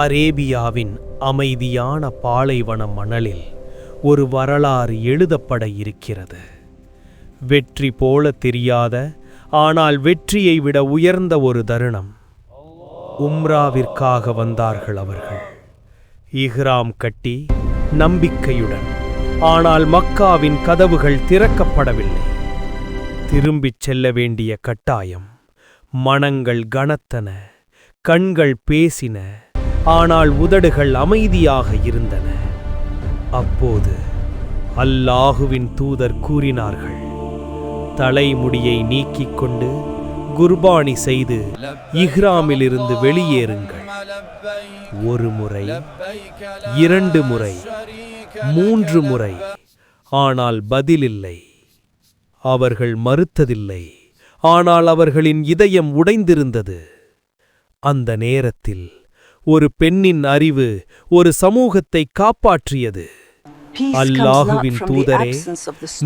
அரேபியாவின் அமைதியான பாலைவன மணலில் ஒரு வரலாறு எழுதப்பட இருக்கிறது. வெற்றி போல தெரியாத, ஆனால் வெற்றியை விட உயர்ந்த ஒரு தருணம். உம்ராவிற்காக வந்தார்கள் அவர்கள், இஹ்ராம் கட்டி நம்பிக்கையுடன். ஆனால் மக்காவின் கதவுகள் திறக்கப்படவில்லை. திரும்பிச் செல்ல வேண்டிய கட்டாயம். மனங்கள் கனத்தன, கண்கள் பேசின, ஆனால் உதடுகள் அமைதியாக இருந்தன. அப்போது அல்லாஹுவின் தூதர் கூறினார்கள், தலைமுடியை நீக்கிக் கொண்டு குர்பானி செய்து இஹ்ராமிலிருந்து வெளியேறுங்கள். ஒரு முறை, 2 முறை, 3 முறை. ஆனால் பதிலில்லை. அவர்கள் மறுத்ததில்லை, ஆனால் அவர்களின் இதயம் உடைந்திருந்தது. அந்த நேரத்தில் ஒரு பெண்ணின் அறிவு ஒரு சமூகத்தை காப்பாற்றியது. அல்லாஹுவின் தூதரே,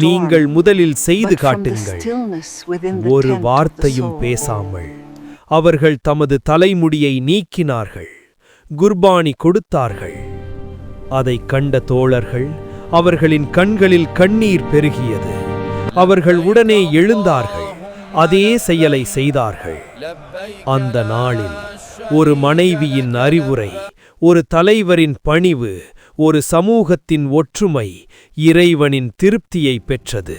நீங்கள் முதலில் செய்து காட்டுங்கள். ஒரு வார்த்தையும் பேசாமல் அவர்கள் தமது தலைமுடியை நீக்கினார்கள், குர்பானி கொடுத்தார்கள். அதைக் கண்ட தோழர்கள், அவர்களின் கண்களில் கண்ணீர் பெருகியது. அவர்கள் உடனே எழுந்தார்கள், அதே செயலை செய்தார்கள். அந்த நாளில் ஒரு மனைவியின் அறிவுரை, ஒரு தலைவரின் பணிவு, ஒரு சமூகத்தின் ஒற்றுமை இறைவனின் திருப்தியை பெற்றது.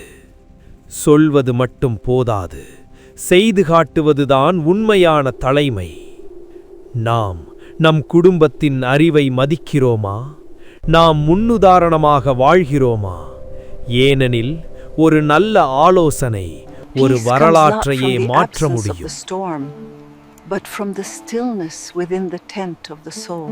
சொல்வது மட்டும் போதாது, செய்து காட்டுவதுதான் உண்மையான தலைமை. நாம் நம் குடும்பத்தின் அறிவை மதிக்கிறோமா? நாம் முன்னுதாரணமாக வாழ்கிறோமா? ஏனெனில் ஒரு நல்ல ஆலோசனை ஒரு வரலாற்றையே மாற்ற முடியும். But from the stillness within the tent of the soul.